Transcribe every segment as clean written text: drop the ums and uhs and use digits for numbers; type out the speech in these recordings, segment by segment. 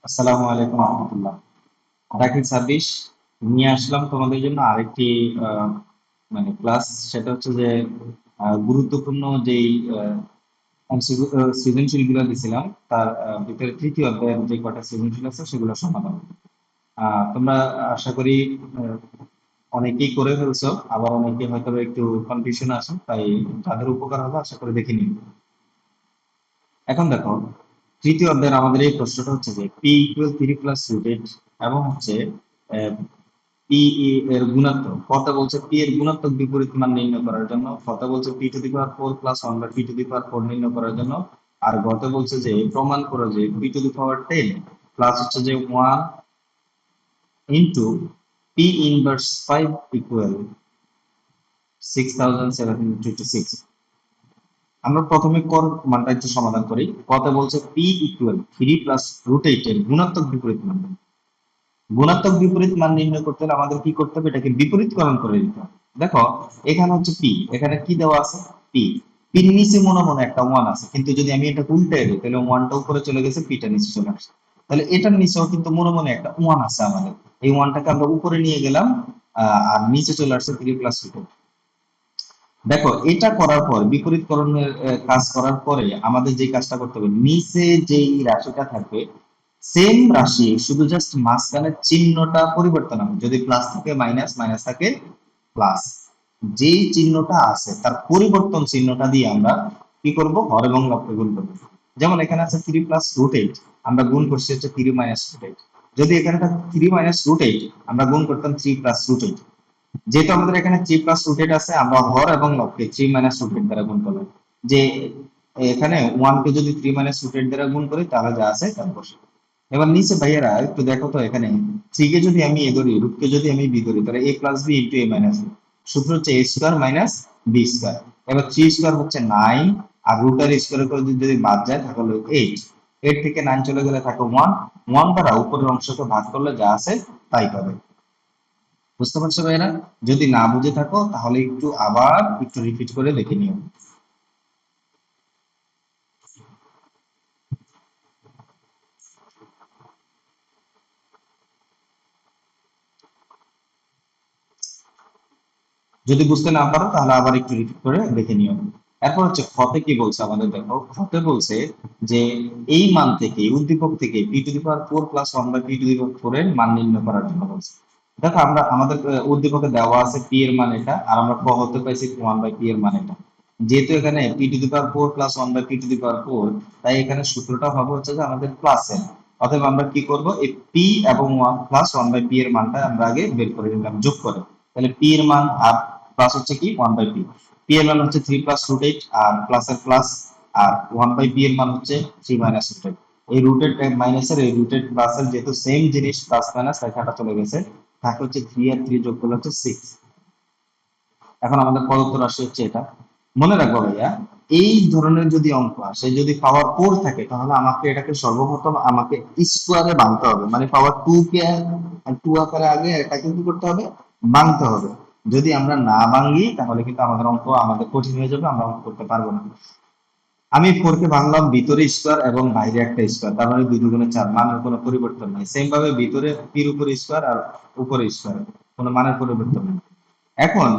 আসসালামু আলাইকুম রহমতুল্লাহ। ডাকিং সার্ভিস নিয়ে আসলাম তোমাদের জন্য আরেকটি আহ, ক্লাস। সেটা হচ্ছে যে গুরুত্বপূর্ণ যেই সৃজনশীল গুলো দিছিলাম তার ভিতরে তৃতীয় অধ্যায়ের যে কটা সৃজনশীল আছে সেগুলো সমাধান। তোমরা আশা করি আহ, অনেকেই করে ফেলছো, আবার অনেকে হয়তো বা একটু কনফিউশন আছে, তাই যাদের উপকার হবে আশা করি দেখে নিন। এখন দেখো, তৃতীয় অধ্যায়ের আমাদের এই প্রশ্নটা হচ্ছে যে পি ইকুয়াল 3 + √8 এবং হচ্ছে পি এর গুণাত্মক। কথা বলছে পি এর গুণাত্মক বিপরীত মান নির্ণয় করার জন্য, কথা বলছে p⁴ প্লাস 1/p⁴ নির্ণয় করার জন্য, আর গতে বলছে যে প্রমাণ করো যে p⁻10 প্লাস হচ্ছে যে 1 ইন্টু পি ইনভার্স 5 ইকুয়াল 6756। আমরা প্রথমে কর মানটা একটু সমাধান করি। কথা বলছে পি ইকুয়াল 3 + √8 এর গুণাত্মক বিপরীত মান। গুণাত্মক বিপরীত মান নির্ণয় করতে হলে আমাদের কি করতে হবে? এটাকে বিপরীতকরণ করে দিতে হবে। দেখো, এখানে হচ্ছে পি, এখানে কি দেওয়া আছে? পি। পির নিচে মনে মনে একটা ওয়ান আছে, কিন্তু যদি আমি এটা উল্টে দিই তাহলে ওয়ানটা উপরে চলে গেছে, পিটা নিচে চলে আসছে। তাহলে এটার নিচেও কিন্তু মনে মনে একটা ওয়ান আছে আমাদের। এই ওয়ানটাকে আমরা উপরে নিয়ে গেলাম, আর নিচে চলে আসছে 3 + √8। দেখো, এটা করার পর বিপরীতকরণের কাজ করার পরে আমাদের যে কাজটা করতে হবে, নিচে যেই রাশিটা থাকবে সেম রাশি, শুধু জাস্ট মাঝখানের চিহ্নটা পরিবর্তন হবে। যদি প্লাস থাকে মাইনাস, মাইনাস থাকে প্লাস, যেই চিহ্নটা আছে তার পরিবর্তন চিহ্নটা দিয়ে আমরা কি করব? হর এবং লবকে গুণ করব। যেমন এখানে আছে 3 + √8, আমরা গুণ করছি হচ্ছে 3 - √8। যদি এখানে থাকে 3 - √8, আমরা গুণ করতাম 3 + √8। যেহেতু আমাদের এখানে 3 + √8 আছে, আমরা হর এবং লবকে 3 - √8 দ্বারা গুণ করলাম। যে এখানে 1 কে যদি 3 - √8 দ্বারা গুণ করি তাহলে যা আছে তাই বসে। এবার নিচে ভাইয়েরা একটু দেখো তো, এখানে 3 কে যদি আমি এ ধরি, রুটকে যদি আমি বি ধরি, তাহলে a + b * a - b। সূত্র হচ্ছে a² - b²। এবার 3² হচ্ছে 9, আর রুটের স্কোয়ার করে যদি বাদ যায় তাহলে 8। 8 থেকে 9 চলে গেলে থাকে 1। 1 দ্বারা উপরের অংশকে ভাগ করলে যা আছে তাই পাবে। বুঝতে পারছো ভাইয়েরা? যদি না বুঝে থাকো তাহলে একটু আবার একটু রিপিট করে দেখে নিও। যদি বুঝতে না পারো তাহলে আবার একটু রিপিট করে দেখে নিও। এরপর হচ্ছে খতে কি বলছে আমাদের, দেখো খতে বলছে যে এই মান থেকে, উদ্দীপক থেকে p⁴ প্লাস 1/p⁴ এর মান নির্ণয় করার জন্য বলছে। দেখো, আমরা আমাদের উদ্দীপকে দেওয়া আছে পি এর মান এটা, আর আমরা খ হতে পাইছি 1/p এর মান এটা। যেহেতু এখানে p⁴ প্লাস 1/p⁴, তাই এখানে সূত্রটা হবে হচ্ছে যে আমাদের প্লাস এর। অতএব আমরা কি করব, এই পি এবং 1 প্লাস 1/p এর মানটা আমরা আগে বের করে নিলাম যোগ করে। তাহলে পি এর মান আর প্লাস হচ্ছে কি 1/p। পি এর মান হচ্ছে 3 + √8, আর প্লাস এর প্লাস, আর 1/p এর মান হচ্ছে 3 - √8। এই রুটেড মাইনাসের এই রুটেড প্লাসের যেহেতু সেম জিনিস, প্লাস মাইনাস লেখাটা চলে গেছে, থাকে হচ্ছে 3 আর 3 যোগ করলে হচ্ছে 6। এখন আমাদের প্রদত্ত রাশি হচ্ছে এটা। মনে রাখবো ভাইয়া, এই ধরনের যদি অঙ্ক আসে, যদি পাওয়ার 4 থাকে, তাহলে আমাকে এটাকে সর্বপ্রথম আমাকে স্কোয়ারে ভাঙতে হবে। মানে পাওয়ার 2 কে 2 আকারে আগে এটাকে কি করতে হবে? ভাঙতে হবে। যদি আমরা না ভাঙি তাহলে কিন্তু আমাদের অঙ্ক আমাদের কঠিন হয়ে যাবে, আমরা অঙ্ক করতে পারবো না। আমি 4 কে ভাঙলাম ভিতরে স্কোয়ার এবং বাইরে একটা স্কোয়ার, তার মানে 2 2 4, মানের কোনো পরিবর্তন নেই। সেম ভাবে ভিতরে পির উপরে স্কোয়ার আর উপরে স্কোয়ার, কোনো মানের পরিবর্তন নেই। এখন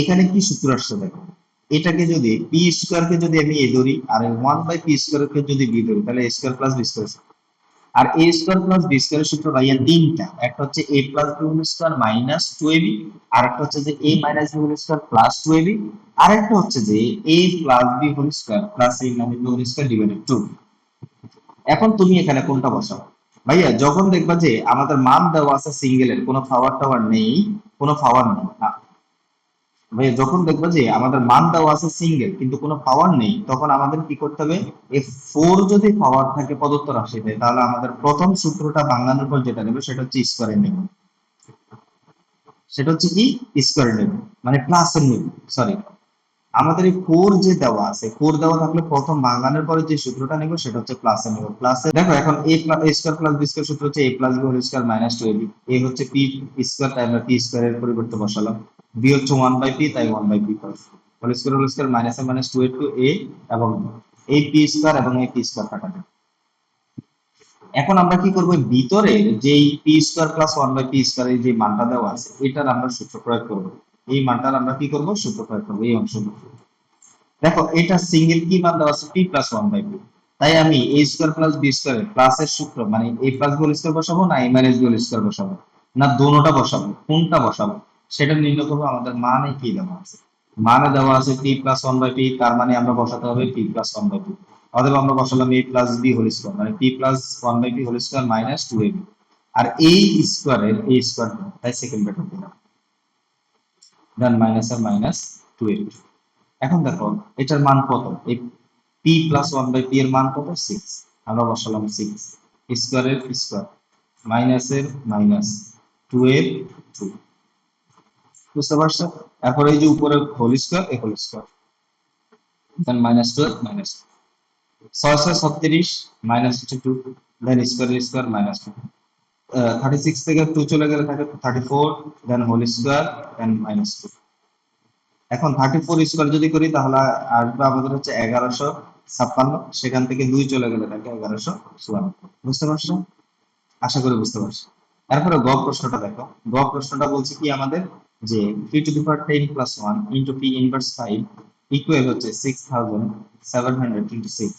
এখানে কি সূত্র আসছে দেখো, এটাকে যদি p² কে যদি আমি এ ধরি, আর 1/p² কে যদি বি ধরি, তাহলে a² + b²। আর a² + b² সূত্র ভাইয়া তিনটা। একটা হচ্ছে a + b² -2ab, আর একটা হচ্ছে যে a - b² + 2ab, আর একটা হচ্ছে যে a + b² + a - b² / 2। এখন তুমি এখানে কোনটা বসাও ভাইয়া? যখন দেখবা যে আমাদের মান দেওয়া আছে সিঙ্গেলের, কোনো পাওয়ার টাওয়ার নেই, কোনো পাওয়ার নেই, ভাই যখন দেখবো যে আমাদের মান দেওয়া আছে সিঙ্গেল কিন্তু কোনো পাওয়ার নেই, তখন আমাদের কি করতে হবে? এই 4 যদি পাওয়ার থাকে প্রদত্ত রাশিতে, তাহলে আমাদের প্রথম সূত্রটা ভাঙানোর পর যেটা নেবে সেটা হচ্ছে স্কোয়ারে নেবে। সেটা হচ্ছে কি? স্কোয়ারে নেবে, মানে প্লাসের নেবে। সরি, আমাদের এই 4 যে দেওয়া আছে, 4 দেওয়া থাকলে প্রথম ভাঙানোর পরে যে সূত্রটা নেবে সেটা হচ্ছে প্লাসে নেবে। প্লাসে দেখো, এখন a² + b² সূত্র হচ্ছে a + b² - 2ab। এ হচ্ছে পি স্কোয়ার, তাই আমরা p² এর পরিবর্তে বসালাম। বি হচ্ছে 1/p, তাই 1/p whole square, whole square, minus A minus 2 a, এবং এই p² এবং এই p² কাটা যাবে। এখন আমরা কি করব, ভিতরে যেই p square plus one by P square এই যে মানটা দেওয়া আছে এটার আমরা সূত্র প্রয়োগ করব। এই মানটার আমরা কি করব, সূত্র প্রয়োগ করবো এই অংশটুকু। দেখো এটা সিঙ্গেল কি মান দেওয়া আছে, P plus one by p. তাই আমি a square plus B square প্লাসের সূত্র মানে a plus B whole square বসাবো না a minus B whole square বসাবো, না দোনোটা বসাবো, কোনটা বসাবো সেটা নির্ণয় করবো। আমাদের মানে কি দেওয়া আছে, মানে দেওয়া আছে P plus one by P, তার মানে আমরা বসাতে হবে P plus one by P. অতএব আমরা বসালাম A plus B whole square মানে P plus one by P whole square minus two A B. আর এই স্কোয়ারের এই স্কোয়ার তাই সেকেন্ড ব্র্যাকেট দিলাম, দেন মাইনাস আর মাইনাস টু এ বি। এখন দেখো এটার মান কত, এই P plus one by P এর মান কত, সিক্স। আমরা বসালাম সিক্স, স্কোয়ারের স্কোয়ার মাইনাসের মাইনাস টু এর টু, বুঝতে পারছো? এরপরে এই যে উপরে whole square a whole square, then minus two minus ছয় ছয় ছত্রিশ মাইনাস হচ্ছে two, then square square minus two. 36 থেকে টু চলে গেলে থাকে 34, then whole square then minus two. এখন 34 স্কোয়ার যদি করি তাহলে আসবে আমাদের হচ্ছে 1156, সেখান থেকে 2 চলে গেলে থাকে 1154। বুঝতে পারছো? আশা করি বুঝতে পারছো। তারপরে গ প্রশ্নটা দেখো, গ প্রশ্নটা বলছে কি আমাদের যে P to the power 10 plus 1 into P inverse 5 equal হচ্ছে 6726।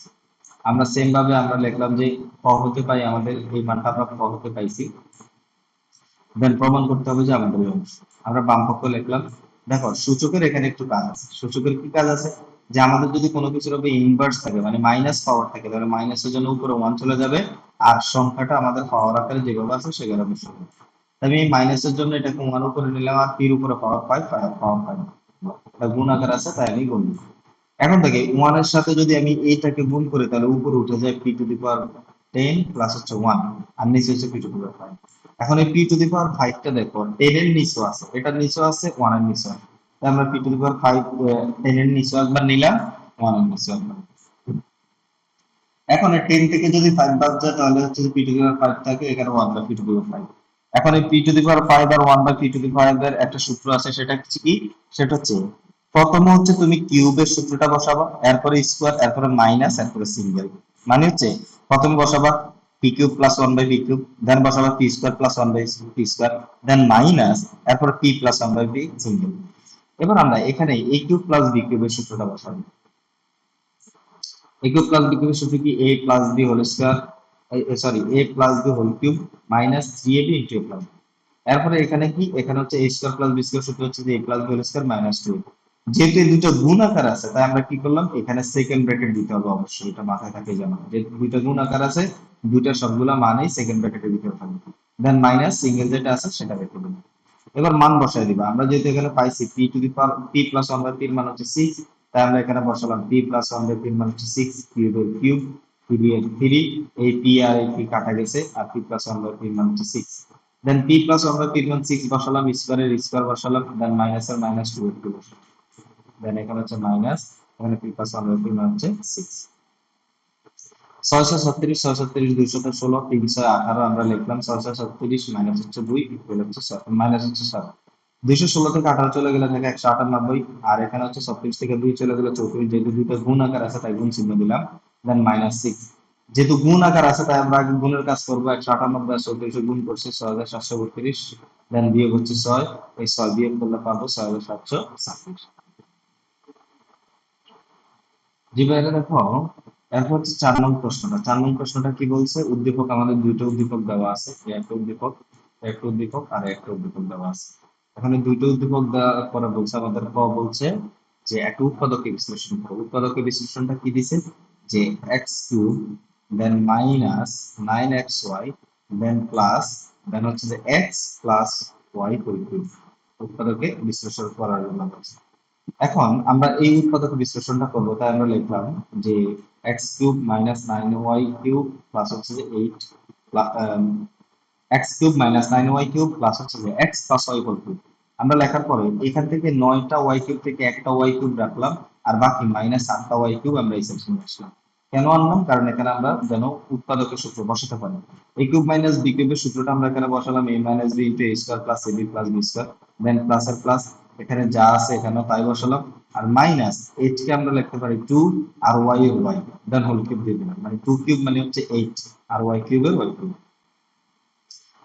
আমরা সেম ভাবে আমরা লিখলাম যে ক হতে পাই, আমাদের এই মানটা আমরা ক হতে পাইছি, দেন প্রমাণ করতে হবে যে আমাদের এই অংশ। আমরা বাম পক্ষ লিখলাম। দেখো সূচকের এখানে একটু কাজ আছে, সূচকের কি কাজ আছে, যে আমাদের যদি কোনো কিছুর হবে ইনভার্স থাকে মানে মাইনাস পাওয়ার থাকে তাহলে মাইনাসের জন্য উপরে ওয়ান চলে যাবে, আর সংখ্যাটা আমাদের পাওয়ার আকারে যেভাবে আছে সেভাবে বসাবো। আমি এই মাইনাসের জন্য এটাকে ওয়ান উপরে নিলাম আর পির উপরে পাওয়ার পাই, পাওয়ার পাই এটা গুণ আকার আছে তাই আমি গুণ দিলাম। এখন দেখে ওয়ান এর সাথে যদি আমি এইটাকে গুণ করি তাহলে উপরে উঠে যায় P to the power 10 plus হচ্ছে 1 আর নিচে হচ্ছে পি টু দি পাওয়ার 5। এখন এই পি টু দি পাওয়ার 5 টা দেখো 10 এর নিচেও আছে, এটার নিচেও আছে 1 এর নিচেও আছে, তাই আমরা পি টু দি পাওয়ার 5 10 এর নিচেও একবার নিলাম 1 এর নিচেও একবার। এখন এই 10 থেকে যদি 5 বাদ যায় তাহলে হচ্ছে পি টু দি পাওয়ার 5 থাকে, এখানে 1 by P to the power 5। এখন এই পি টু দি পাওয়ার 5 আর 1 by P to the power এর একটা সূত্র আছে, সেটা হচ্ছে কি, সেটা হচ্ছে প্রথমে হচ্ছে তুমি কিউবের সূত্রটা বসাবা, এরপরে স্কোয়ার, এরপরে মাইনাস, এরপরে সিঙ্গেল। মানে হচ্ছে প্রথমে বসাবা P cube plus 1 by P cube, then বসাবা P square plus 1 by P square, then minus, এরপরে P plus 1 by P single. এবার আমরা এখানে এ কিউব প্লাস বি কিউবের সূত্রটা বসাবো। a cube plus b cube সূত্র কি a plus b whole square, sorry a plus b whole cube minus 3ab into a plus b। এরপরে এখানে কি, এখানে হচ্ছে a square plus b square সূত্র হচ্ছে যে a plus b whole square minus 2। যেহেতু এই দুটো গুণ আকার আছে তাই আমরা কি করলাম, এখানে সেকেন্ড ব্র্যাকেট দিতে হবে অবশ্যই, এটা মাথায় থাকে যেন যে দুইটা গুণ আকার আছে দুইটার সবগুলা মানেই সেকেন্ড ব্র্যাকেটে দিতে হবে। দেন মাইনাস সিঙ্গেল যেটা আছে সেটা রেখে দেবো। এবার মান বসাই দিবা, আমরা যেহেতু এখানে পাইছি p to the power p plus one by পির মান হচ্ছে 6, তাই আমরা এখানে বসালাম পি প্লাস ওয়ান বাই পির মান হচ্ছে 6, কিউবের কিউব, থ্রি এর থ্রি, এই পি আর এই পি কাটা গেছে আর পি প্লাস ওয়ান বাই পির মান হচ্ছে 6। দেন পি প্লাস ওয়ান বাই পির মান 6 বসালাম, স্কোয়ারের স্কোয়ার বসালাম, দেন মাইনাস এর মাইনাস টু এর টু বসালাম, দেন এখানে হচ্ছে মাইনাস, এখানে পি প্লাস ওয়ান বাই পির মান হচ্ছে 6। 636 636 216 318 আমরা লিখলাম 636 মাইনাস হচ্ছে 2 ইকুয়াল হচ্ছে মাইনাস হচ্ছে 7। 216 থেকে 18 চলে গেলে থাকে 198, আর এখানে হচ্ছে 36 থেকে 2 চলে গেলে 34, যেহেতু দুটো গুণ আকার আছে তাই গুণ চিহ্ন দিলাম, দেন মাইনাস 6। যেহেতু গুণ আকার আছে তাই আমরা আগে গুণের কাজ করবো, 198 আর 34 গুণ করছে 6732, দেন বিয়োগ হচ্ছে 6, এই 6 বিয়োগ করলে পাবো 6726। জি ভাইরা দেখো, এরপর হচ্ছে 4 নং প্রশ্নটা। 4 নং প্রশ্নটা কি বলছে, উদ্দীপক আমাদের দুইটা উদ্দীপক দেওয়া আছে, একটা উদ্দীপক, একটা উদ্দীপক আর একটা উদ্দীপক দেওয়া আছে। এখানে দুইটা উদ্দীপক দেওয়ার পরে বলছে আমাদের ক বলছে যে একটা উৎপাদকে বিশ্লেষণ করো। উৎপাদকে বিশ্লেষণটা কি দিছে, যে x cube then minus 9xy then plus, then হচ্ছে যে x plus y whole cube. উৎপাদকে বিশ্লেষণ করার জন্য বলছে। এখন আমরা এই উৎপাদক বিশ্লেষণটা করব, তাই আমরা লিখলাম যে x cube minus 9y cube plus হচ্ছে যে 8, x cube minus 9y cube plus হচ্ছে যে x plus y whole cube. আমরা লেখার পরে এখান থেকে 9টা ওয়াই কিউব থেকে একটা ওয়াই কিউব রাখলাম, আর বাকি মাইনাস 8টা ওয়াই কিউব আমরা এই সেকশনে আসলাম। কেন আনলাম, কারণ এখানে আমরা যেন উৎপাদকের সূত্র বসাতে পারি। এ কিউব মাইনাস বি কিউবের সূত্রটা আমরা এখানে বসালাম, A minus B into A square plus AB plus B square, then plus এর প্লাস, এখানে যা আছে এখানেও তাই বসালাম, আর মাইনাস এইচ কে আমরা লিখতে পারি 2 আর ওয়াই এর ওয়াই, দেন হোল কিউব দিয়ে দিলাম, মানে 2 কিউব মানে হচ্ছে 8 আর ওয়াই কিউবের ওয়াই কিউব।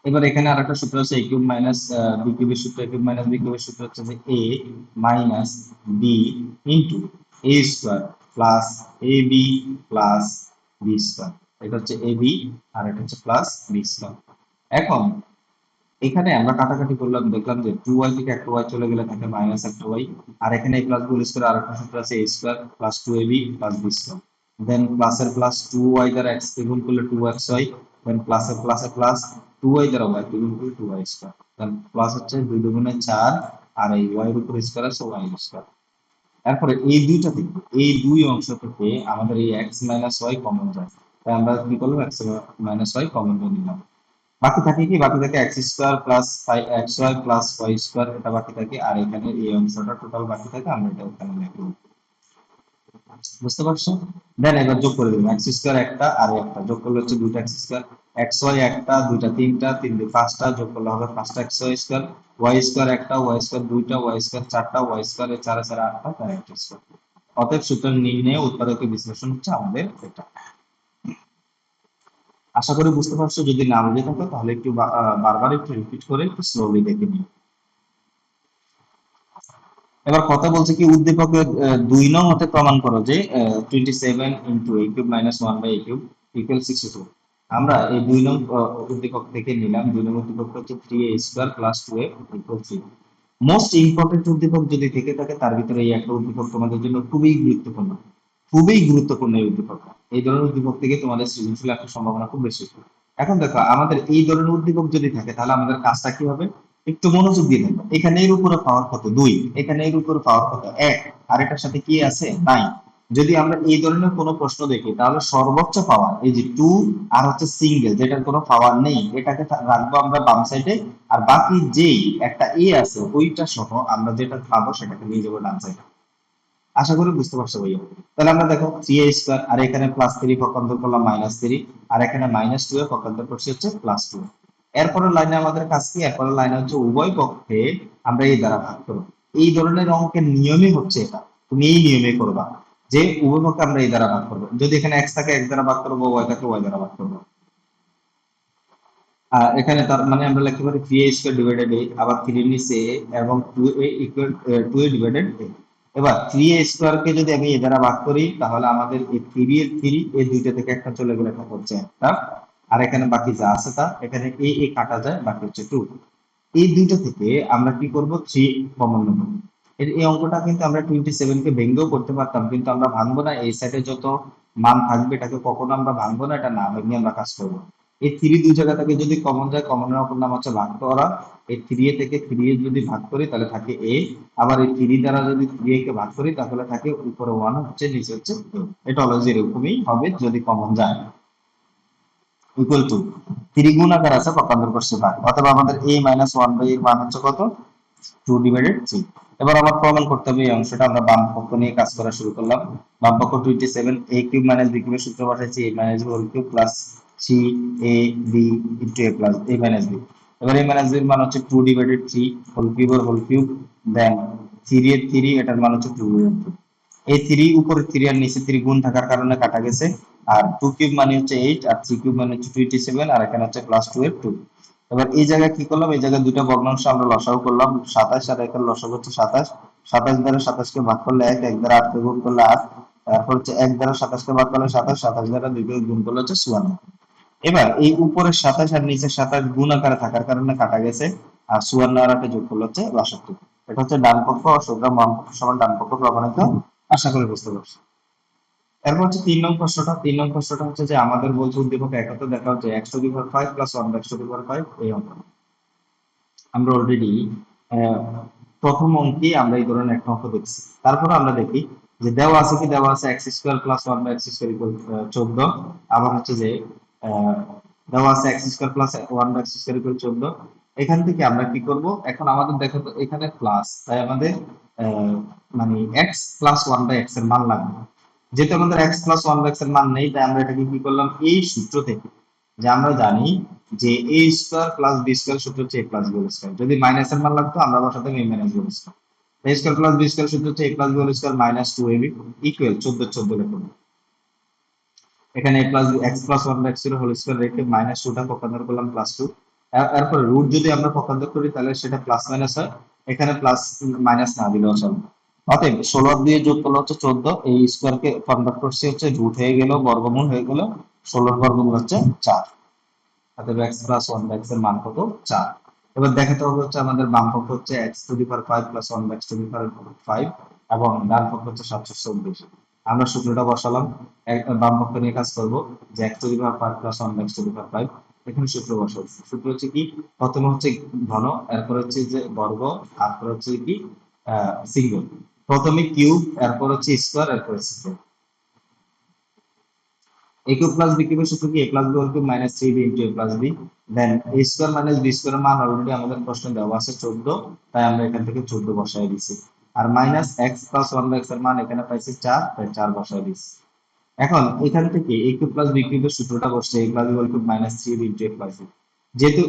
এবার এখানে আরেকটা সূত্র আছে a কিউব মাইনাস বি কিউবের সূত্র, a কিউব মাইনাস বি কিউবের সূত্র হচ্ছে যে a minus B into a square plus a b plus B square. এটা হচ্ছে এ বি আর এটা হচ্ছে প্লাস বি স্কোয়ার। এখন এখানে আমরা কাটাকাটি করলাম, দেখলাম যে 2y থেকে একটা y চলে গেলে থাকে মাইনাস একটা y। আর এখানে এই প্লাস হোল স্কয়ার আরেকটা সূত্র আছে a square plus 2ab plus b square. Then প্লাসের প্লাস 2y দ্বারা x কে গুণ করলে 2xy। দেন প্লাসের প্লাসে প্লাস 2y দ্বারা y কে গুণ করলে 2y স্কয়ার। দেন প্লাস হচ্ছে 2 দুগুণে 4 আর এই y এর উপর স্কয়ার আছে y স্কয়ার। তারপরে এই দুইটা থেকে, এই দুই অংশ থেকে আমাদের এই x মাইনাস y কমন যায়, তাই আমরা কি করলাম x মাইনাস y কমন নিয়ে নিলাম। বাকি থাকে কি, বাকি থাকে x square plus x y plus y square, এটা বাকি থাকে। আর এখানে এই অংশটা টোটাল বাকি থাকে, আমরা এটা ওখানে লিখব। বুঝতে পারছো? দেন এবার যোগ করে দিলাম, এক্স স্কোয়ার একটা আর একটা যোগ করলে হচ্ছে দুইটা এক্স স্কোয়ার, এক্স ওয়াই একটা দুইটা তিনটা, তিন দুই পাঁচটা যোগ করলে হবে পাঁচটা x y square, y square একটা ওয়াই স্কোয়ার দুইটা ওয়াই স্কোয়ার চারটা ওয়াই স্কোয়ার এর চারে চারে আটটা তাই একটা স্কোয়ার। অতএব সূত্র নির্ণয় উৎপাদকের বিশ্লেষণ হচ্ছে আমাদের এটা। আশা করি বুঝতে পারছো। যদি না বুঝে থাকো তাহলে একটু বারবার একটু রিপিট করে একটু স্লোলি দেখে নিও। এবার কথা বলছে কি, উদ্দীপকের 2 নং হতে প্রমাণ করো যে 27 into a cube minus 1/a cube equal 62। আমরা এই 2 নং উদ্দীপক থেকে নিলাম। 2 নং উদ্দীপক হচ্ছে 3a square plus 2a equal 3। Most important উদ্দীপক যদি থেকে থাকে তার ভিতরে এই একটা উদ্দীপক তোমাদের জন্য খুবই গুরুত্বপূর্ণ, খুবই গুরুত্বপূর্ণ এই উদ্দীপক। এই ধরনের উদ্দীপক থেকে তোমাদের সৃজনশীল আসার সম্ভাবনা খুব বেশি। এখন দেখো, আমাদের এই ধরনের উদ্দীপক যদি থাকে তাহলে আমাদের কাজটা কি হবে, একটু মনোযোগ দিয়ে দেখো। এখানে এর উপরে পাওয়ার কত 2, এখানে এর উপরে পাওয়ার কত 1, আর এটার সাথে কি আছে 9। যদি আমরা এই ধরনের কোনো প্রশ্ন দেখি তাহলে সর্বোচ্চ পাওয়ার এই যে 2 আর হচ্ছে সিঙ্গেল যেটার কোনো পাওয়ার নেই, এটাকে রাখবো আমরা বাম সাইডে। আর বাকি যেই একটা এ আছে ওইটা সহ আমরা যেটা পাবো সেটাকে নিয়ে যাবো ডান সাইডে। আশা করি বুঝতে পারছো ভাইয়া। তাহলে আমরা দেখো 3a স্কোয়ার আর এখানে +3 পক্ষান্তর করলাম -3, আর এখানে -2 এ পক্ষান্তর করছি হচ্ছে +2। এরপরের লাইনে আমাদের কাজ কি, এরপরের লাইনে হচ্ছে উভয় পক্ষে আমরা এই দ্বারা ভাগ করব। এই ধরনের অঙ্কের নিয়মই হচ্ছে এটা, তুমি এই নিয়মে করবা যে উভয় পক্ষে আমরা এই দ্বারা ভাগ করব। যদি এখানে x থাকে x দ্বারা ভাগ করবো, y থাকে y দ্বারা ভাগ করবো। এখানে তার মানে আমরা লিখতে পারি 3a স্কয়ার ডিভাইডেড a, আবার 3 এর নিচে a এবং 2a equal 2a divided a। এবার 3a স্কয়ার কে যদি আমি এ দ্বারা ভাগ করি তাহলে আমাদের এই 3 এর 3 এই দুইটা থেকে একটা চলে গেলে এটা হচ্ছে একটা। আর এখানে বাকি যা আছে তা, এখানে a কাটা যায়, বাকি হচ্ছে 2। এই দুইটা থেকে আমরা কি করব, 3 কমন নেব। এই অঙ্কটা কিন্তু আমরা 27 কে ভেঙেও করতে পারতাম, কিন্তু আমরা ভাঙবো না। এই সাইডে যত মান থাকবে এটাকে কখনো আমরা ভাঙবো না, এটা না ভেঙে আমরা কাজ করবো। এই 3 দুই জায়গা থেকে যদি কমন যায়, কমনের অপর নাম হচ্ছে ভাগ করা। এই 3 এ থেকে 3 এ যদি ভাগ করি তাহলে থাকে a, আবার এই 3 দ্বারা যদি 3a কে ভাগ করি তাহলে থাকে উপরে 1 হচ্ছে নিচে হচ্ছে 2। এটা অলওয়েজ এরকমই হবে যদি কমন যায়। ইকুয়াল টু 3 গুণ আকার আছে পক্ষান্তর করছে ভাগ, অথবা আমাদের a মাইনাস 1/a এর মান হচ্ছে কত, 2 ডিভাইডেড 3। এবার আমার প্রমাণ করতে হবে এই অংশটা। আমরা বাম পক্ষ নিয়ে কাজ করা শুরু করলাম। বাম পক্ষ 27, a কিউব মাইনাস b কিউবের সূত্র বসাইছি a minus b whole cube plus 3ab into a plus a minus b। এবার a মাইনাস b এর মান হচ্ছে 2 ডিভাইডেড 3 হোল কিউব আর হোল কিউব, দেন 3 এর 3 এটার মান হচ্ছে 2 ডিভাইডেড 2। এই 3 উপরে 3 আর নিচে 3 গুণ থাকার কারণে কাটা গেছে। আর 2 কিউব মানে হচ্ছে 8 আর 3 কিউব মানে হচ্ছে 27, আর এখানে হচ্ছে প্লাস 2 এর 2। এবার এই জায়গায় কি করলাম, এই জায়গায় দুটো ভগ্নাংশ আমরা লসাগু করলাম, 27 আর 1 এর লসাগু হচ্ছে 27। 27 দ্বারা 27 কে ভাগ করলে 1, 1 দ্বারা 8 কে গুণ করলে 8, তারপর হচ্ছে 1 দ্বারা 27 কে ভাগ করলে 27, 27 দ্বারা 2 কে গুণ করলে হচ্ছে 54। এবার এই উপরের 27 আর নিচের 27 গুণ আকারে থাকার কারণে কাটা গেছে, আর 54 আর 8 যোগ করলে হচ্ছে 62। এটা হচ্ছে ডান পক্ষ, সুতরাং বাম পক্ষ সমান ডান পক্ষ প্রমাণিত। আশা করি বুঝতে পারছি। এরপর হচ্ছে 3 নং প্রশ্নটা। 3 নং প্রশ্নটা হচ্ছে যে আমাদের বলছে উদ্দীপক একত্র দেখা হচ্ছে x to the power 5 plus 1 x to the power 5 এই অঙ্ক। আমরা অলরেডি প্রথম অঙ্কে আমরা এই ধরনের একটা অঙ্ক দেখছি। তারপর আমরা দেখি যে দেওয়া আছে কি, দেওয়া আছে x square plus 1 by x square equal 14। আবার হচ্ছে যে আহ, দেওয়া আছে x square plus 1 by x square equal 14। এখান থেকে আমরা কি করব, এখন আমাদের দেখো তো এখানে প্লাস, তাই আমাদের আহ, মানে x প্লাস 1 বাই x এর মান লাগবে। যেহেতু আমাদের x প্লাস 1 বাই x এর মান নেই, তাই আমরা এটাকে কি করলাম, এই সূত্র থেকে, যে আমরা জানি যে a square plus b square সূত্র হচ্ছে a প্লাস b হোল স্কয়ার। যদি মাইনাস এর মান লাগতো আমরা বসাতাম a minus b whole square. a square plus b square সূত্র হচ্ছে a প্লাস b whole square minus 2ab equal 14 14 লিখুন। এখানে a প্লাস x plus one by x zero whole square রেখে মাইনাস টুটা পক্ষান্তর করলাম প্লাস টু। এরপর রুট যদি আমরা পক্ষান্তর করি তাহলে সেটা প্লাস মাইনাস হয়, এখানে প্লাস মাইনাস না দিলেও চলবে। অতএব 16 দিয়ে যোগ করলে হচ্ছে 14, এই স্কোয়ারকে কনভার্ট করছি হচ্ছে রুট হয়ে গেল, বর্গমূল হয়ে গেল, 16 বর্গমূল হচ্ছে 4। অতএব x plus one by x এর মান কত? 4। এবার দেখাতে হবে হচ্ছে আমাদের বাম পক্ষ হচ্ছে X to the power 5 plus one by X to the power 5 এবং ডান পক্ষ হচ্ছে 724। আমরা সূত্রটা বসালাম, বাম পক্ষ নিয়ে কাজ করব, যে X to the power 5 plus one by X to the power 5। এখানে সূত্র বসাবো, সূত্র হচ্ছে কি, প্রথমে হচ্ছে ঘন, এরপর হচ্ছে যে বর্গ, তারপর হচ্ছে কি সিঙ্গল। প্রথমে কিউব, এরপর হচ্ছে স্কোয়ার, এরপর হচ্ছে a cube plus b cube এর সূত্র কি? a plus b whole cube minus 3b into a plus b, then a square minus b square এর মান অলরেডি আমাদের প্রশ্নে দেওয়া আছে 14, তাই আমরা এখান থেকে 14 বসাই দিছি। আর minus x plus 1 by x এর মান এখানে পাইছি 4, তাই 4 বসাই দিছি। এখন এখান থেকে a cube plus b cube এর সূত্রটা বসছে a plus b whole cube minus 3b into a plus b। যেহেতু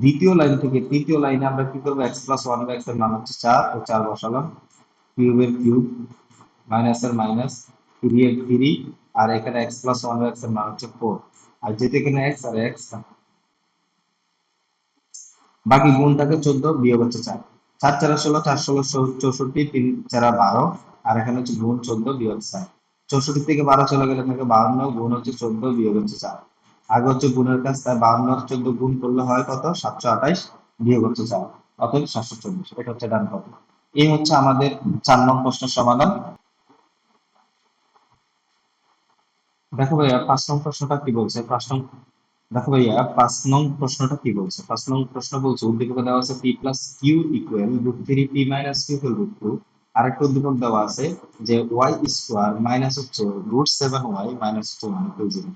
দ্বিতীয় লাইন থেকে তৃতীয় লাইনে আমরা কি করব, x plus 1 by x এর মান হচ্ছে 4, তো 4 বসালাম, কিউবের কিউব, মাইনাসের মাইনাস, থ্রি এর থ্রি, আর এখানে এক্স প্লাস ওয়ান এক্স এর মান হচ্ছে 4। আর যেহেতু এখানে এক্স আর এক্স, বাকি গুণ থাকে 14, বিয়োগ হচ্ছে 4। 4 4 16, 4 16 64, 3 4 12, আর এখানে হচ্ছে গুণ 14 বিয়োগ 4। 64 থেকে 12 চলে গেলে থাকে 52, গুণ হচ্ছে 14 বিয়োগ হচ্ছে 4। আগে হচ্ছে গুণের কাজ, তাই 52 আর 14 গুণ করলে হয় কত? 728, বিয়োগ হচ্ছে 4, অতএব 724। এটা হচ্ছে ডান পক্ষ। এই হচ্ছে আমাদের 4 নং প্রশ্নের সমাধান। দেখো ভাইয়া 5 নং প্রশ্নটা কি বলছে, 5 নং, দেখো ভাইয়া 5 নং প্রশ্নটা কি বলছে। 5 নং প্রশ্ন বলছে উদ্দীপকে দেওয়া আছে P plus q equal root three p minus q equal root two. আরেকটা উদ্দীপক দেওয়া আছে যে ওয়াই স্কোয়ার মাইনাস হচ্ছে root seven y minus two one equal zero.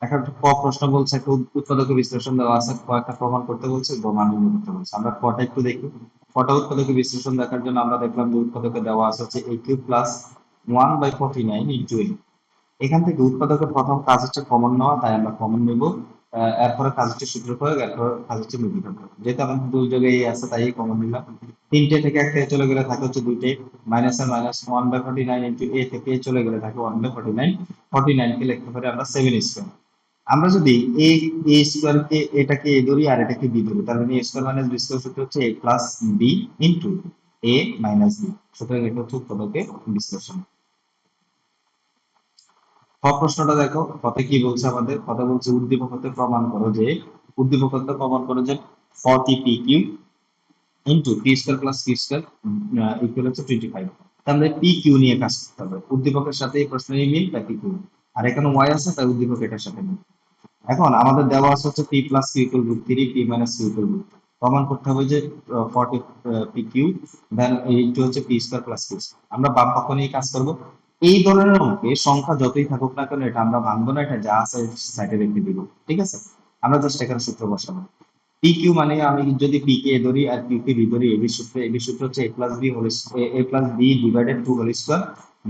একটা ক প্রশ্ন বলছে একটা উৎপাদক বিশ্লেষণ দেওয়া আছে, কয়েকটা প্রমাণ করতে বলছে, প্রমাণ নির্ণয় করতে বলছে। আমরা কটা একটু দেখি। কটা উৎপাদক বিশ্লেষণ দেখার জন্য আমরা দেখলাম যে উৎপাদকে দেওয়া আছে হচ্ছে এ কিউ প্লাস 1/49 ইন্টু এ। এখান থেকে উৎপাদকের প্রথম কাজ হচ্ছে কমন নেওয়া, তাই আমরা কমন নেব। এরপরে কাজ হচ্ছে সূত্র প্রয়োগ, এরপর কাজ হচ্ছে নির্ধারণ করা। যেহেতু আমাদের দুই জায়গায় এই আছে তাই কমন নিলাম। তিনটে থেকে একটা চলে গেলে থাকে হচ্ছে দুইটে, মাইনাস আর মাইনাস 1/49 ইন্টু এ থেকে চলে গেলে থাকে 1/49। 49 কে লিখতে পারি আমরা 7 স্কোয়ার। আমরা যদি এ এ স্কোয়ার কে এটাকে এ ধরি আর এটাকে বি ধরি, তার মানে এ স্কোয়ার মাইনাস বি স্কোয়ার সূত্র হচ্ছে A plus B into A minus B. সুতরাং এটা হচ্ছে উৎপাদকের বিশ্লেষণ। প্রশ্নটা দেখো, কত কি বলছে আমাদের, কথা বলছে উদ্দীপক হতে প্রমাণ করো যে, উদ্দীপক হতে প্রমাণ করো যে 40 p q into p square plus q square equal হচ্ছে 25। তাহলে পি কিউ নিয়ে কাজ করতে হবে, উদ্দীপকের সাথে এই প্রশ্নের মিল বা পি কিউ। আর এখানে ওয়াই আছে তাই উদ্দীপক এটার সাথে মিল। এখন আমাদের দেওয়া আছে হচ্ছে p plus q equal root three, p minus q equal root. প্রমাণ করতে হবে যে 40 পি কিউ, দেন এইটা হচ্ছে পি স্কোয়ার প্লাস কিউ। আমরা বাম পক্ষ নিয়ে কাজ করব। এই ধরনের অঙ্কে সংখ্যা যতই থাকুক না কেন এটা আমরা ভাঙবো না, এটা যা আছে সাইডে রেখে দিব, ঠিক আছে। আমরা জাস্ট এখানে সূত্র বসাবো। পি কিউ মানে আমি যদি পি কে ধরি আর কিউ কে বি ধরি, এবি সূত্র হচ্ছে A plus B whole A plus B divided two whole square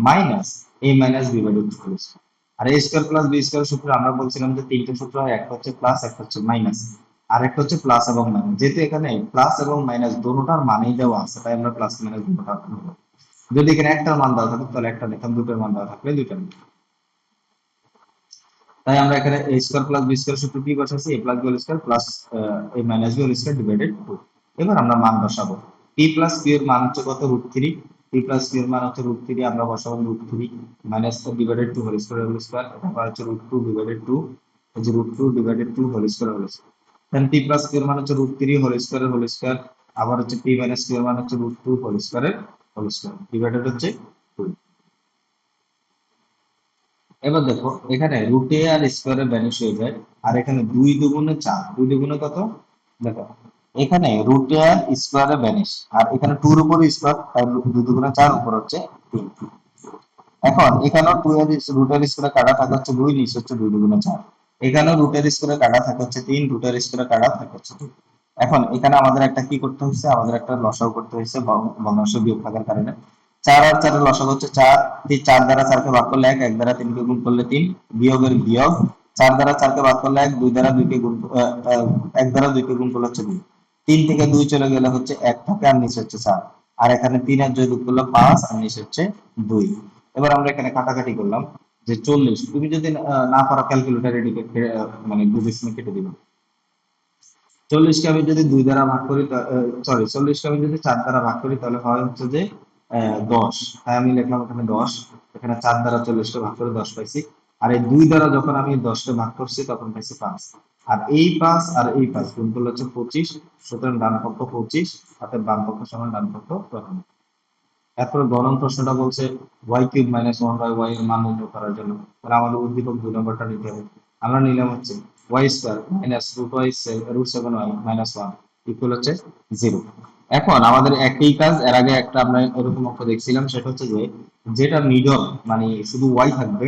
minus A minus B divided two whole square. আর A square plus B square সূত্র আমরা বলছিলাম যে তিনটে সূত্র হয়, একটা হচ্ছে প্লাস, একটা হচ্ছে মাইনাস, আর একটা হচ্ছে প্লাস এবং মাইনাস। যেহেতু এখানে প্লাস এবং মাইনাস দোনোটার মানেই দেওয়া আছে তাই আমরা প্লাস মাইনাস দোনোটা নেবো। যদি এখানে একটার মান দেওয়া থাকে তাহলে একটা নিতাম, দুটোর মান দেওয়া থাকলে দুইটা নিতাম। তাই আমরা এখানে A square plus B square সূত্র কি বসাচ্ছি, A plus B whole square plus A minus B whole square divided by. এবার আমরা মান বসাবো। পি প্লাস কিউ এর মান হচ্ছে কত? Root three. P plus Q এর মান হচ্ছে রুট থ্রি, আমরা বসাবো root three minus divided two whole square, তারপর হচ্ছে রুট টু ডিভাইডেড টু, এই যে root two divided two whole square. Then P plus Q এর মান হচ্ছে রুট থ্রি হোল স্কোয়ার, আবার হচ্ছে পি মাইনাস কিউ এর মান হচ্ছে root two whole square divided হচ্ছে টু। এবার দেখো এখানে রুটে আর স্কোয়ারে ভ্যানিশ হয়ে যায়, আর এখানে দুই দুগুণে চার, দুই দুগুণে কত? দেখো এখানে রুটে আর স্কোয়ারে ভ্যানিশ, আর এখানে টুর উপর স্কোয়ার, তাই দুই দুগুণে চার, উপর হচ্ছে তিন। এখন এখানেও টু এর রুটের স্কোয়ারে কাটা থাকে হচ্ছে দুই, নিচে হচ্ছে দুই দুগুণে চার। এখানেও রুটের স্কোয়ারে কাটা থাকে হচ্ছে তিন, রুটের স্কোয়ারে কাটা থাকে হচ্ছে দুই। এখন এখানে আমাদের একটা কি করতে হচ্ছে, আমাদের একটা লসাগু করতে হচ্ছে ভগ্নাংশ বিয়োগ থাকার কারণে। চার আর চারের লসাগু হচ্ছে চার। চার দ্বারা চারকে ভাগ করলে এক, এক দ্বারা তিনকে গুণ করলে তিন, বিয়োগের বিয়োগ। চার দ্বারা চারকে ভাগ করলে এক, দুই দ্বারা দুইকে গুণ এক দ্বারা দুইকে গুণ করলে হচ্ছে দুই। তিন থেকে দুই চলে গেলে হচ্ছে এক থাকে, আর নিচে হচ্ছে চার। আর এখানে তিন আর যোগ করলে পাঁচ, আর নিচে হচ্ছে দুই। এবার আমরা এখানে কাটাকাটি করলাম। যে 40, তুমি যদি না পারো ক্যালকুলেটার এটিকে মানে বুঝে শুনে কেটে দিবে। 40কে আমি যদি 2 দ্বারা ভাগ করি, সরি 40কে আমি যদি 4 দ্বারা ভাগ করি তাহলে হয় হচ্ছে যে 10। তাই আমি লিখলাম এখানে 10, এখানে 4 দ্বারা 40কে ভাগ করে 10 পাইছি। আর এই 2 দ্বারা যখন আমি 10কে ভাগ করছি তখন পাইছি 5। আর এই 5 আর এই 5 গুণ করলে হচ্ছে 25, সুতরাং ডান পক্ষ 25, অর্থাৎ বাম পক্ষ সমান ডান পক্ষ প্রথম। এরপরে গণন প্রশ্নটা বলছে y cube minus one by y এর মান নির্ণয় করার জন্য, তাহলে আমাদের উদ্দীপক 2 নম্বরটা নিতে হবে। আমরা নিলাম হচ্ছে y square minus root seven y minus one equal হচ্ছে 0। এখন আমাদের একই কাজ, এর আগে একটা আমরা এরকম অঙ্ক দেখছিলাম, সেটা হচ্ছে যে যেটা মিডল মানে শুধু ওয়াই থাকবে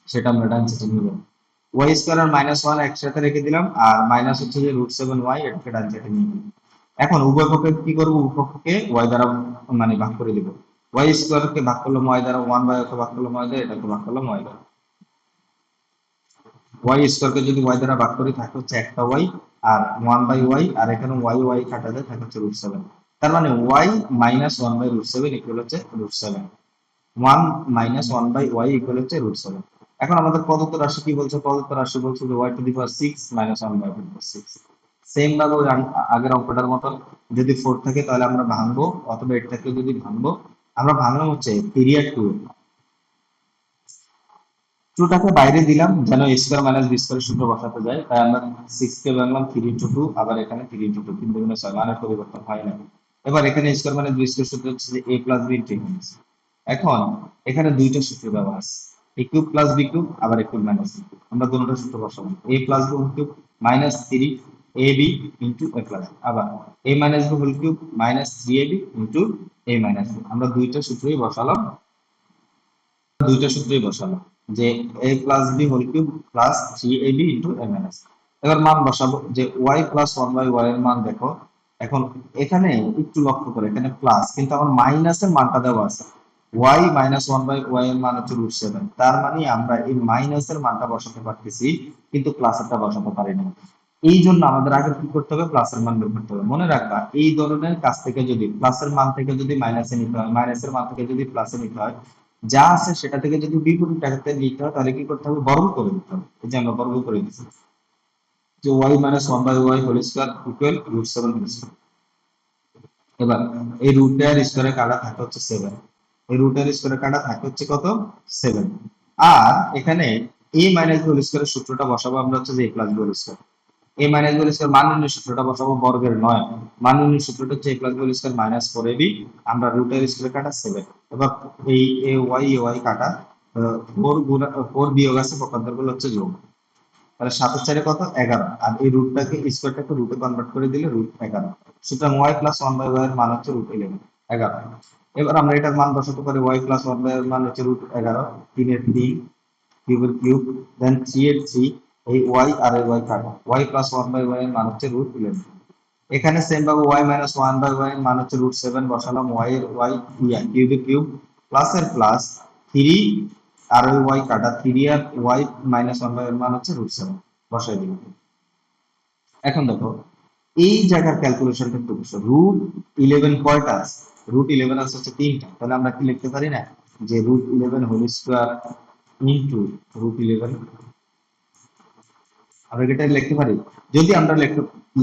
সেটা আমরা ডান সাইডে নিব। ওয়াই স্কোয়ার আর মাইনাস ওয়ান একসাথে রেখে দিলাম, আর মাইনাস হচ্ছে যে রুট সেভেন ওয়াই, এটাকে ডান সাইডে নিয়ে নিলাম। এখন উভয় পক্ষে কি করবো, উভয় পক্ষকে ওয়াই দ্বারা মানে ভাগ করে দিব। ওয়াই স্কোয়ারকে ভাগ করলাম ওয়াই দ্বারা, ওয়ান বাই কে ভাগ করলাম ওয়াই দ্বারা, এটাকে ভাগ করলাম ওয়াই দ্বারা। ওয়াই স্কোয়ারকে যদি ওয়াই দ্বারা ভাগ করি থাকে হচ্ছে একটা ওয়াই, আর ওয়ান বাই ওয়াই, আর এখানে ওয়াই ওয়াই কাটা যায় থাকে হচ্ছে রুট সেভেন। তার মানে Y minus one by root seven equal হচ্ছে root seven. One minus one by Y equal হচ্ছে রুট সেভেন। এখন আমাদের প্রদত্ত রাশি কি বলছে, প্রদত্ত রাশি বলছে যে y to the power six minus one by two the power six. Same ভাবে ওই আগের অঙ্কটার মতন, যদি ফোর থাকে তাহলে আমরা ভাঙবো, অথবা এইট থাকলে যদি ভাঙবো। আমরা ভাঙলাম হচ্ছে থ্রি আর টু, টুটাকে বাইরে দিলাম যেন স্কোয়ার মাইনাস বি স্কোয়ার সূত্র বসাতে যায়, তাই আমরা সিক্স কে ভাঙলাম থ্রি ইন্টু টু, আবার এখানে থ্রি ইন্টু টু, তিন দুগুণে ছয়, মানের পরিবর্তন হয় না। এবার এখানে স্কোয়ার মাইনাস বি স্কোয়ার সূত্র হচ্ছে যে A plus B into A. এখন এখানে দুইটা সূত্র ব্যবহার আছে, A cube plus B cube, আবার A cube minus B cube. আমরা দুটোটা সূত্র বসাবো, A plus B whole cube minus three A B into A plus, আবার A minus B whole cube minus three A B into A minus B. আমরা দুইটা সূত্রই বসালাম, যে a plus B whole cube plus three A B into A minus. এবার মান বসাবো, যে y plus one by y এর মান দেখো। এখন এখানে একটু লক্ষ্য করে, এখানে প্লাস কিন্তু আমার মাইনাসের মানটা দেওয়া আছে। Y minus one by y এর মান হচ্ছে রুট সেভেন, তার মানে আমরা এই মাইনাসের মানটা বসাতে পারতেছি কিন্তু প্লাসেরটা বসাতে পারি না। এই জন্য আমাদের আগে কি করতে হবে, প্লাসের মান বের করতে হবে। মনে রাখবা এই ধরনের কাজ থেকে যদি প্লাসের মান থেকে যদি মাইনাসে নিতে হয়, মাইনাসের মান থেকে যদি প্লাসে নিতে হয়, যা আছে সেটা থেকে যদি বিপরীত টাকাতে নিতে হয় তাহলে কি করতে হবে, বর্গ করে দিতে হবে। এই যে আমরা বর্গ করে দিচ্ছি, যে y minus one by y whole square equal root seven whole square. এবার এই রুটের স্কোয়ারে কাটা থাকে হচ্ছে সেভেন, এই রুটের স্কোয়ারে কাটা থাকে হচ্ছে কত, সেভেন। আর এখানে এ মাইনাস বি হোল স্কোয়ারের সূত্রটা বসাবো আমরা হচ্ছে যে A plus B whole square. A minus B whole square মান নির্ণয়ের সূত্রটা বসাবো বর্গের নয়, মান নির্ণয়ের সূত্রটা হচ্ছে A plus B whole square minus four A B, আমরা রুটের স্কোয়ারে কাটা সেভেন। এবার এই এ ওয়াই কাটা, ফোর গুণ ফোর বিয়োগ আছে, পক্ষান্তর গুলো হচ্ছে যোগ, তাহলে সাতের চারে কত, 11। আর এই রুটটাকে স্কোয়ারটাকে রুটে কনভার্ট করে দিলে রুট 11। সুতরাং y plus one by y এর মান হচ্ছে রুট 11, 11। এবার আমরা এটার মান বসাতে পারি, ওয়াই প্লাস ওয়ান বাই এর মান হচ্ছে রুট 11, তিনের তিন, কিউবের কিউব, দেন থ্রি এর থ্রি, এই ওয়াই আর এই ওয়াই কাটা, y plus one by y এর মান হচ্ছে রুট 11। এখানে সেম ভাবে y minus one by y এর মান হচ্ছে রুট সেভেন, বসালাম ওয়াই এর ওয়াই কিউবের কিউব প্লাস এর প্লাস থ্রি, আর ওই ওয়াই কাটা, থ্রি আর ওয়াই মাইনাস ওয়ান বাই এর মান হচ্ছে রুট সেভেন, বসাই দিলাম। এখন দেখো এই জায়গার ক্যালকুলেশনটা একটু বুঝো, রুট ইলেভেন কয়টা আছে, রুট ইলেভেন আছে হচ্ছে তিনটা, তাহলে আমরা কি লিখতে পারি না, যে root eleven whole square into root eleven, আমরা এটা লিখতে পারি। যদি আমরা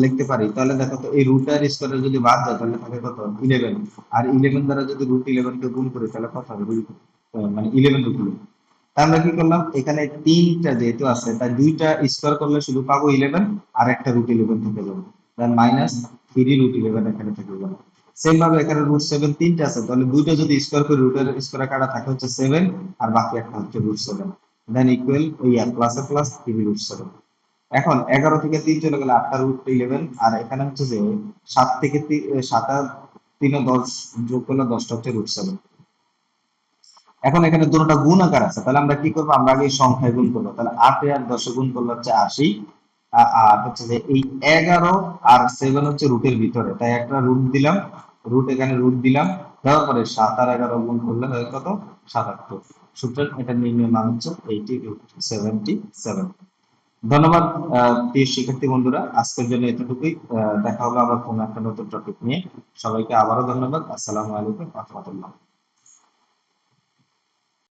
লিখতে পারি তাহলে দেখো তো এই রুট আর স্কোয়ারে যদি বাদ যায় তাহলে থাকে কত, ইলেভেন। আর ইলেভেন দ্বারা যদি রুট ইলেভেন কে গুণ করি তাহলে কত হবে, মানে ইলেভেন রুট ইলেভেন। আমরা কি করলাম, এখানে তিনটা যেহেতু আছে তাই দুইটা স্কোয়ার করলে শুধু পাবো ইলেভেন, আর একটা রুট ইলেভেন থেকে যাবে, than minus three root eleven এখানে থেকে যাবে। সেম ভাবে এখানে রুট সেভেন তিনটা আছে, তাহলে দুইটা যদি স্কোয়ার করি রুটের স্কোয়ার কাটা থাকে হচ্ছে সেভেন, আর বাকি একটা হচ্ছে রুট সেভেন, দেন ইকুয়াল ওই প্লাসে প্লাস থ্রি রুট সেভেন। এখন 11 থেকে 3 চলে গেলে 8 রুট 11, আর এখানে হচ্ছে যে 7 থেকে 7 আর 3 10 যোগ করলে 10টা হচ্ছে রুট 7। এখন এখানে দুটোটা গুণ আকার আছে, তাহলে আমরা কি করব, আমরা আগে সংখ্যায় গুণ করব, তাহলে 8 আর 10 গুণ করলে হচ্ছে 80। আর হচ্ছে যে এই 11 আর 7 হচ্ছে রুটের ভিতরে, তাই একটা রুট দিলাম, রুট এখানে রুট দিলাম, দেওয়ার পরে 7 আর 11 গুণ করলে হয় কত, 77। সুতরাং এটা নির্ণয় মান হচ্ছে 80 √77। ধন্যবাদ প্রিয় শিক্ষার্থী বন্ধুরা, আজকের জন্য এতটুকুই। দেখা হবে আবার কোনো একটা নতুন টপিক নিয়ে। সবাইকে আবারও ধন্যবাদ। আসসালামু আলাইকুম ওয়া রাহমাতুল্লাহ।